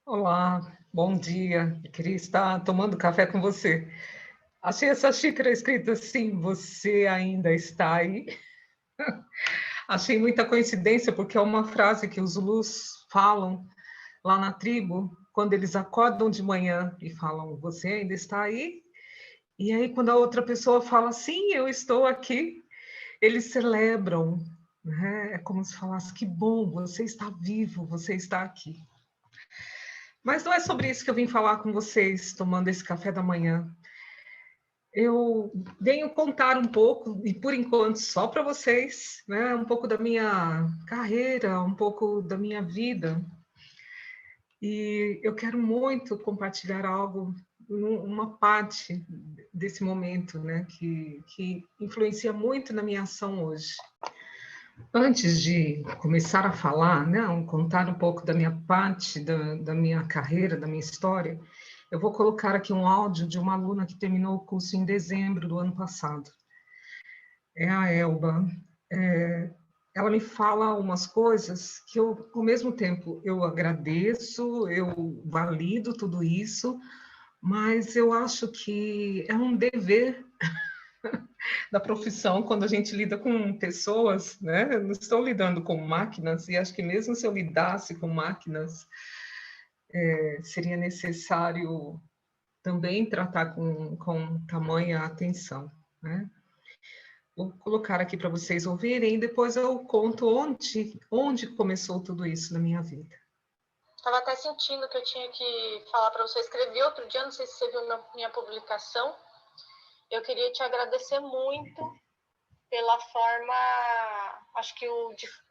Olá, bom dia. Eu queria estar tomando café com você. Achei essa xícara escrita assim, você ainda está aí. Achei muita coincidência, porque é uma frase que os Zulus falam lá na tribo, quando eles acordam de manhã e falam, você ainda está aí? E aí, quando a outra pessoa fala, sim, eu estou aqui, eles celebram, né? É como se falasse, que bom, você está vivo, você está aqui. Mas não é sobre isso que eu vim falar com vocês, tomando esse café da manhã. Eu venho contar um pouco, e por enquanto só para vocês, né, um pouco da minha carreira, um pouco da minha vida. E eu quero muito compartilhar algo, uma parte desse momento, né, que influencia muito na minha ação hoje. Antes de começar a falar, né, contar um pouco da minha parte, da minha carreira, da minha história, eu vou colocar aqui um áudio de uma aluna que terminou o curso em dezembro do ano passado. É a Elba. Ela me fala umas coisas que eu, ao mesmo tempo, eu agradeço, eu valido tudo isso, mas eu acho que é um dever da profissão quando a gente lida com pessoas, né? Eu não estou lidando com máquinas, e acho que mesmo se eu lidasse com máquinas, seria necessário também tratar com tamanha atenção, né? Vou colocar aqui para vocês ouvirem e depois eu conto onde começou tudo isso na minha vida. Estava até sentindo que eu tinha que falar para você. Escrevi outro dia, não sei se você viu minha publicação. Eu queria te agradecer muito pela forma. Acho que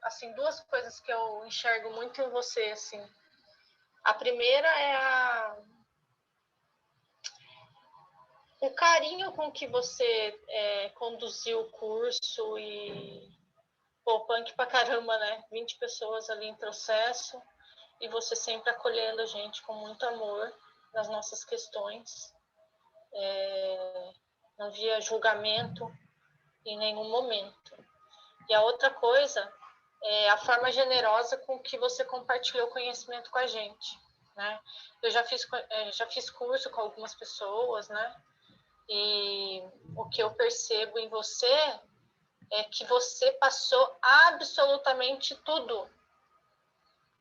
assim, duas coisas que eu enxergo muito em você, assim. A primeira é o carinho com que você conduziu o curso e punk pra caramba, né? 20 pessoas ali em processo e você sempre acolhendo a gente com muito amor nas nossas questões. Não havia julgamento em nenhum momento. E a outra coisa é a forma generosa com que você compartilhou conhecimento com a gente, né? Eu já fiz curso com algumas pessoas, né? E o que eu percebo em você é que você passou absolutamente tudo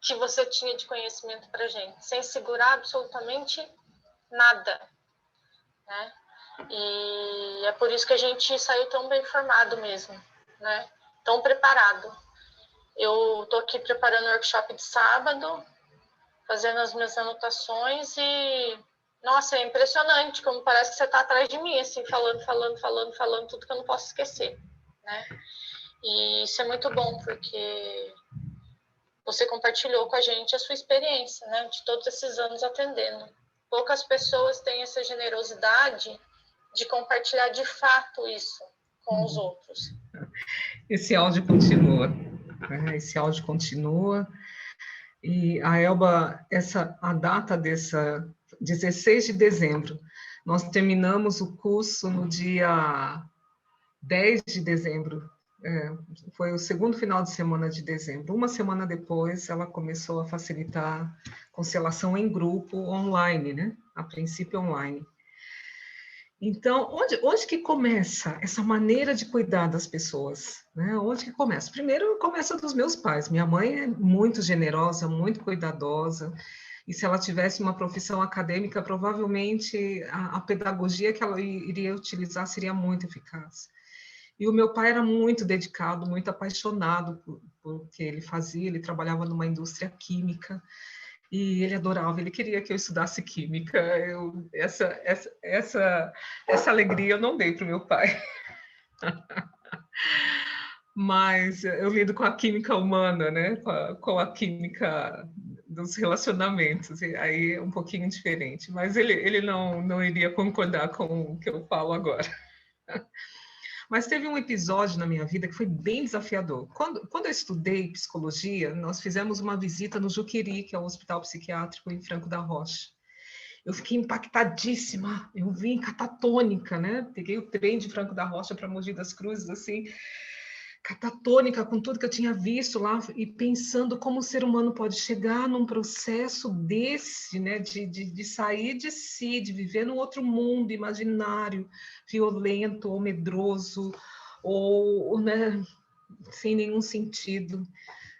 que você tinha de conhecimento para a gente, sem segurar absolutamente nada, né? E é por isso que a gente saiu tão bem formado mesmo, né? Tão preparado. Eu tô aqui preparando o workshop de sábado, fazendo as minhas anotações e, nossa, é impressionante como parece que você tá atrás de mim, assim, falando tudo que eu não posso esquecer, né? E isso é muito bom, porque você compartilhou com a gente a sua experiência, né? De todos esses anos atendendo. Poucas pessoas têm essa generosidade de compartilhar de fato isso com os outros. Esse áudio continua, né? Esse áudio continua. E a Elba, a data dessa 16 de dezembro, nós terminamos o curso no dia 10 de dezembro, foi o segundo final de semana de dezembro. Uma semana depois, ela começou a facilitar constelação em grupo online, né? A princípio online. Então, onde que começa essa maneira de cuidar das pessoas? Né? Onde que começa? Primeiro, começa dos meus pais. Minha mãe é muito generosa, muito cuidadosa, e se ela tivesse uma profissão acadêmica, provavelmente a pedagogia que ela iria utilizar seria muito eficaz. E o meu pai era muito dedicado, muito apaixonado por que ele fazia, ele trabalhava numa indústria química, e ele adorava, ele queria que eu estudasse química. Essa alegria eu não dei para o meu pai. Mas eu lido com a química humana, né? Com a química dos relacionamentos, e aí é um pouquinho diferente. Mas ele não iria concordar com o que eu falo agora. Mas teve um episódio na minha vida que foi bem desafiador. Quando eu estudei psicologia, nós fizemos uma visita no Juqueri, que é o hospital psiquiátrico em Franco da Rocha. Eu fiquei impactadíssima, eu vim catatônica, né? Peguei o trem de Franco da Rocha para Mogi das Cruzes, assim, catatônica com tudo que eu tinha visto lá e pensando como o ser humano pode chegar num processo desse, né, de sair de si, de viver num outro mundo imaginário, violento ou medroso, ou né, sem nenhum sentido.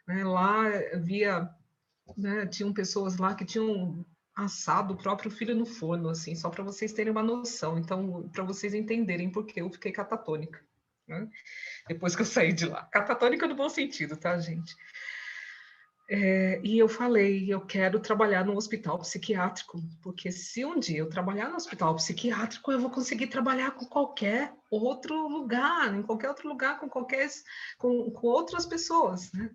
Né? Lá havia, né, tinham pessoas lá que tinham assado o próprio filho no forno, assim, só para vocês terem uma noção. Então, para vocês entenderem por que eu fiquei catatônica, né? Depois que eu saí de lá. Catatônica no bom sentido, tá, gente? E eu falei, eu quero trabalhar no hospital psiquiátrico, porque se um dia eu trabalhar no hospital psiquiátrico, eu vou conseguir trabalhar com qualquer outro lugar, em qualquer outro lugar, com outras pessoas, né?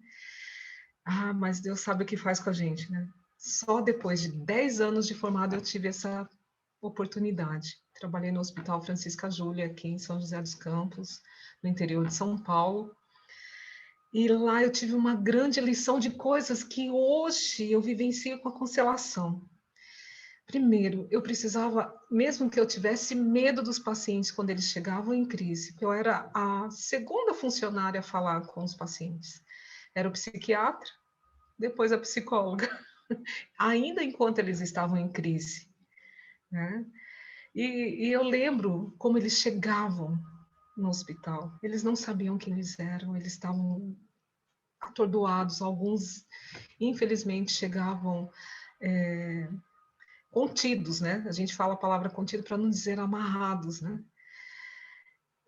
Ah, mas Deus sabe o que faz com a gente, né? Só depois de 10 anos de formado eu tive essa oportunidade. Trabalhei no Hospital Francisca Júlia, aqui em São José dos Campos, no interior de São Paulo. E lá eu tive uma grande lição de coisas que hoje eu vivencio com a constelação. Primeiro, eu precisava, mesmo que eu tivesse medo dos pacientes quando eles chegavam em crise, eu era a segunda funcionária a falar com os pacientes. Era o psiquiatra, depois a psicóloga, ainda enquanto eles estavam em crise, né? E eu lembro como eles chegavam no hospital. Eles não sabiam quem eles eram, eles estavam atordoados. Alguns, infelizmente, chegavam contidos, né? A gente fala a palavra contido para não dizer amarrados, né?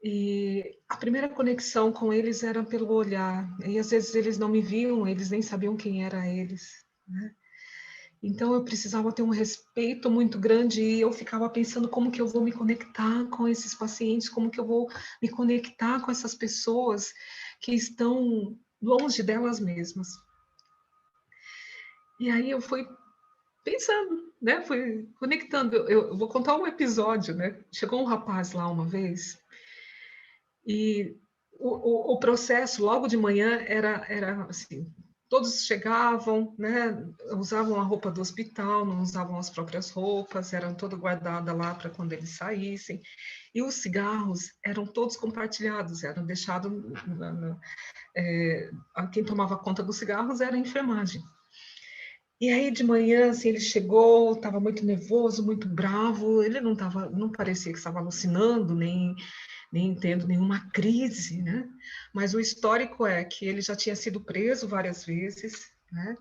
E a primeira conexão com eles era pelo olhar. E às vezes eles não me viam, eles nem sabiam quem era eles, né? Então eu precisava ter um respeito muito grande e eu ficava pensando como que eu vou me conectar com esses pacientes, como que eu vou me conectar com essas pessoas que estão longe delas mesmas. E aí eu fui pensando, né? Fui conectando. Eu vou contar um episódio, né? Chegou um rapaz lá uma vez e o processo logo de manhã era assim, todos chegavam, né, usavam a roupa do hospital, não usavam as próprias roupas, eram toda guardada lá para quando eles saíssem, e os cigarros eram todos compartilhados, eram deixados, quem tomava conta dos cigarros era a enfermagem. E aí de manhã, assim, ele chegou, estava muito nervoso, muito bravo, ele não parecia que estava alucinando, nem tendo nenhuma crise, né? Mas o histórico é que ele já tinha sido preso várias vezes, né?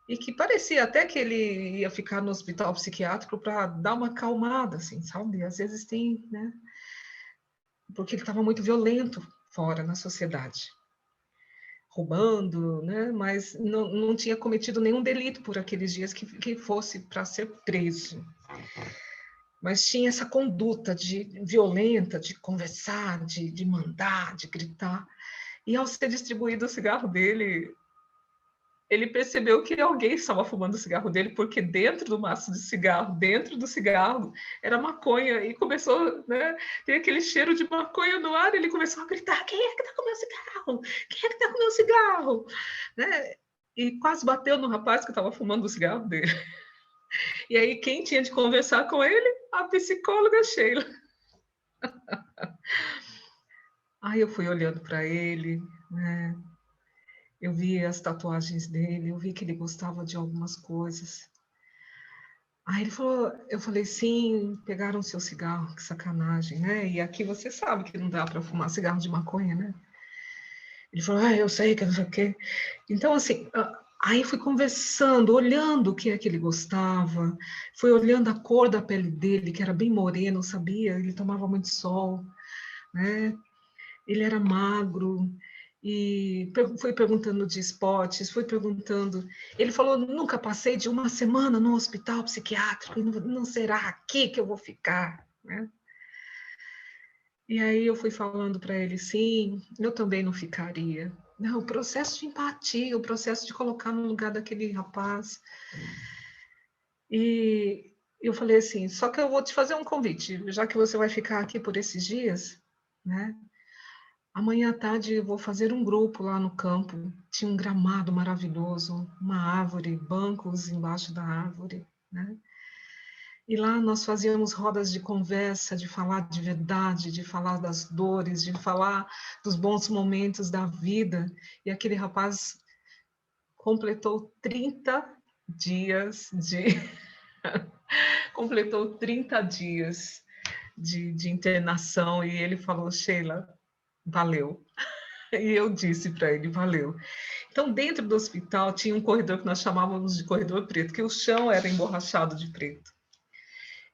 E que parecia até que ele ia ficar no hospital psiquiátrico para dar uma acalmada, assim, sabe? Às vezes tem, né? Porque ele estava muito violento fora na sociedade, roubando, né? Mas não tinha cometido nenhum delito por aqueles dias que fosse para ser preso. Mas tinha essa conduta violenta de conversar, de mandar, de gritar. E ao ser distribuído o cigarro dele, ele percebeu que alguém estava fumando o cigarro dele, porque dentro do maço de cigarro, dentro do cigarro, era maconha. E começou, né, ter aquele cheiro de maconha no ar, e ele começou a gritar: quem é que está com meu cigarro? Quem é que está com meu cigarro? Né? E quase bateu no rapaz que estava fumando o cigarro dele. E aí, quem tinha de conversar com ele? A psicóloga Sheila. Aí eu fui olhando para ele, né? Eu vi as tatuagens dele, eu vi que ele gostava de algumas coisas. Aí ele falou, eu falei, sim, pegaram seu cigarro, que sacanagem, né? E aqui você sabe que não dá para fumar cigarro de maconha, né? Ele falou, eu sei que não sei o quê. Então, assim, aí fui conversando, olhando o que é que ele gostava, fui olhando a cor da pele dele, que era bem moreno, sabia? Ele tomava muito sol, né? Ele era magro, e fui perguntando de esportes, fui perguntando. Ele falou: nunca passei de uma semana no hospital psiquiátrico, e não será aqui que eu vou ficar, né? E aí eu fui falando para ele: sim, eu também não ficaria. Não, o processo de empatia, o processo de colocar no lugar daquele rapaz. E eu falei assim: só que eu vou te fazer um convite, já que você vai ficar aqui por esses dias, né? Amanhã à tarde eu vou fazer um grupo lá no campo. Tinha um gramado maravilhoso, uma árvore, bancos embaixo da árvore, né? E lá nós fazíamos rodas de conversa, de falar de verdade, de falar das dores, de falar dos bons momentos da vida. E aquele rapaz completou 30 dias de completou 30 dias de internação e ele falou: Sheila, valeu. E eu disse para ele: valeu. Então, dentro do hospital tinha um corredor que nós chamávamos de corredor preto, que o chão era emborrachado de preto.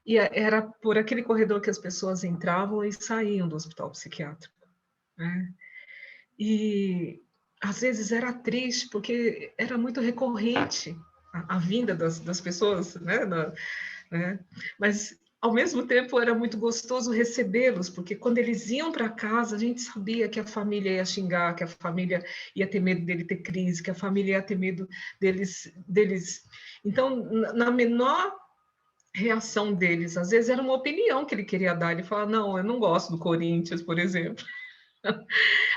E era por aquele corredor que as pessoas entravam e saíam do hospital psiquiátrico, né? E às vezes era triste, porque era muito recorrente a vinda das pessoas, né? Mas ao mesmo tempo era muito gostoso recebê-los, porque quando eles iam para casa, a gente sabia que a família ia xingar, que a família ia ter medo dele ter crise, que a família ia ter medo deles. Então, na menor reação deles, às vezes era uma opinião que ele queria dar, ele falava: não, eu não gosto do Corinthians, por exemplo.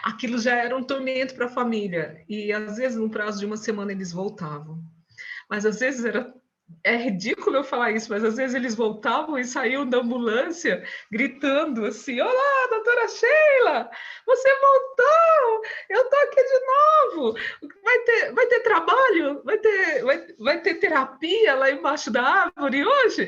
Aquilo já era um tormento para a família, e às vezes no prazo de uma semana eles voltavam. Mas às vezes é ridículo eu falar isso, mas às vezes eles voltavam e saíam da ambulância gritando assim: olá, doutora Sheila, você voltou, eu estou aqui de novo, vai ter trabalho, vai ter terapia lá embaixo da árvore hoje?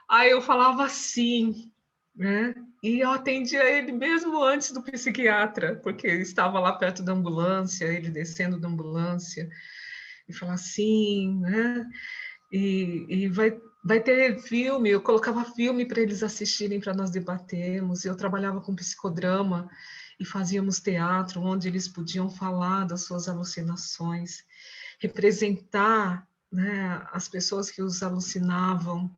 Aí eu falava assim, né? E eu atendia ele mesmo antes do psiquiatra, porque ele estava lá perto da ambulância, ele descendo da ambulância, e falar assim, né? E vai ter filme, eu colocava filme para eles assistirem, para nós debatermos. Eu trabalhava com psicodrama e fazíamos teatro, onde eles podiam falar das suas alucinações, representar, né, as pessoas que os alucinavam.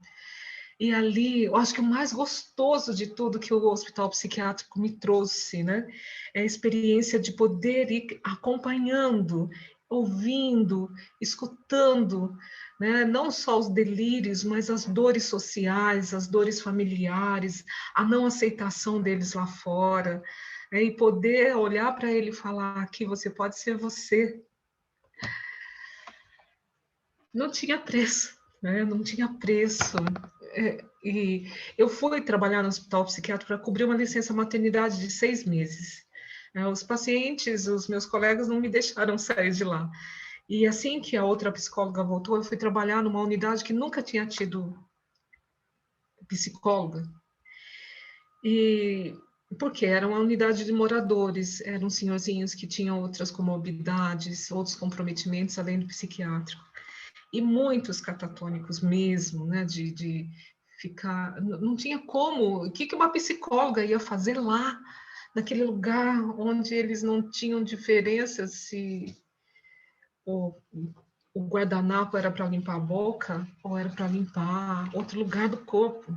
E ali, eu acho que o mais gostoso de tudo que o hospital psiquiátrico me trouxe, né, é a experiência de poder ir acompanhando, ouvindo, escutando, né, não só os delírios, mas as dores sociais, as dores familiares, a não aceitação deles lá fora, né, e poder olhar para ele e falar: aqui você pode ser você. Não tinha preço, né? Não tinha preço. E eu fui trabalhar no hospital psiquiátrico para cobrir uma licença maternidade de 6 meses. Os pacientes, os meus colegas não me deixaram sair de lá. E assim que a outra psicóloga voltou, eu fui trabalhar numa unidade que nunca tinha tido psicóloga. E porque era uma unidade de moradores, eram senhorzinhos que tinham outras comorbidades, outros comprometimentos além do psiquiátrico. E muitos catatônicos mesmo, né, de ficar, não tinha como, o que uma psicóloga ia fazer lá, naquele lugar onde eles não tinham diferença se o, o guardanapo era para limpar a boca ou era para limpar outro lugar do corpo.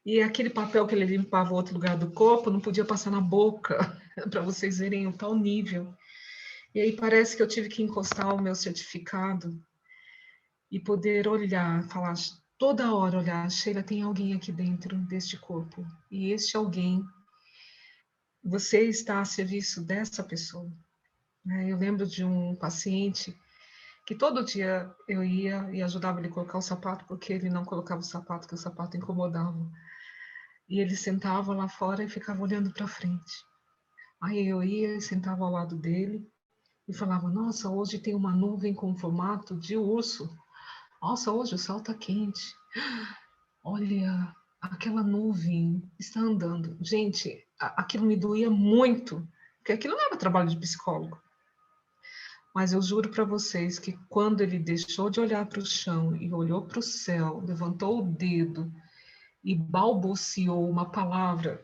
E aquele papel que ele limpava outro lugar do corpo não podia passar na boca, para vocês verem o tal nível. E aí parece que eu tive que encostar o meu certificado e poder olhar, falar toda hora, olhar: Sheila, tem alguém aqui dentro deste corpo, e este alguém, você está a serviço dessa pessoa. Eu lembro de um paciente que todo dia eu ia e ajudava ele a colocar o sapato, porque ele não colocava o sapato, que o sapato incomodava. E ele sentava lá fora e ficava olhando para frente. Aí eu ia e sentava ao lado dele e falava: nossa, hoje tem uma nuvem com formato de urso. Nossa, hoje o céu está quente. Olha, aquela nuvem está andando. Gente, aquilo me doía muito, porque aquilo não era trabalho de psicólogo. Mas eu juro para vocês que quando ele deixou de olhar para o chão e olhou para o céu, levantou o dedo e balbuciou uma palavra,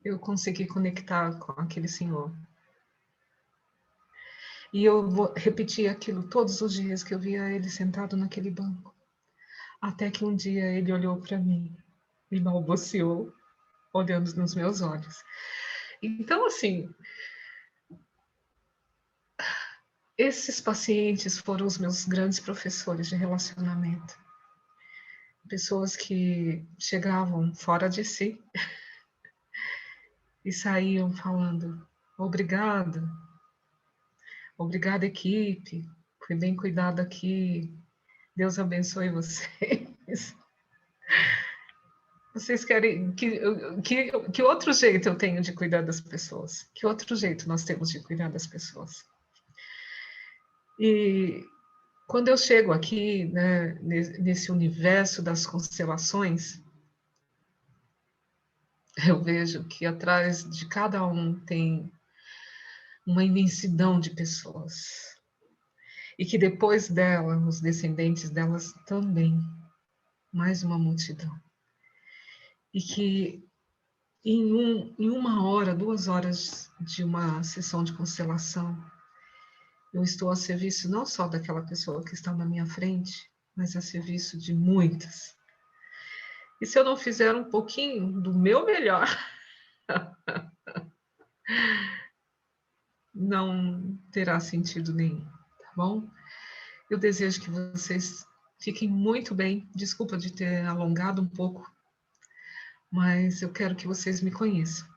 eu consegui conectar com aquele senhor. E eu vou repetir aquilo todos os dias que eu via ele sentado naquele banco. Até que um dia ele olhou para mim e balbuciou, olhando nos meus olhos. Então, assim, esses pacientes foram os meus grandes professores de relacionamento. Pessoas que chegavam fora de si e saíam falando: obrigada, Obrigada, equipe. Foi bem cuidado aqui. Deus abençoe vocês. Vocês querem... Que outro jeito eu tenho de cuidar das pessoas? Que outro jeito nós temos de cuidar das pessoas? E quando eu chego aqui, né, nesse universo das constelações, eu vejo que atrás de cada um tem uma imensidão de pessoas. E que depois dela, os descendentes delas também, mais uma multidão. E que em 1 hora, 2 horas de uma sessão de constelação, eu estou a serviço não só daquela pessoa que está na minha frente, mas a serviço de muitas. E se eu não fizer um pouquinho do meu melhor, não terá sentido nenhum, tá bom? Eu desejo que vocês fiquem muito bem. Desculpa de ter alongado um pouco, mas eu quero que vocês me conheçam.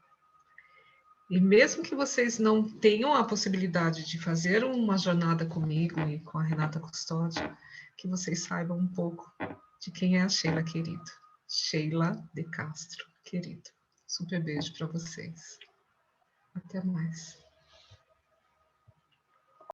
E mesmo que vocês não tenham a possibilidade de fazer uma jornada comigo e com a Renata Custódio, que vocês saibam um pouco de quem é a Sheila querido. Sheila de Castro, querido. Super beijo para vocês. Até mais.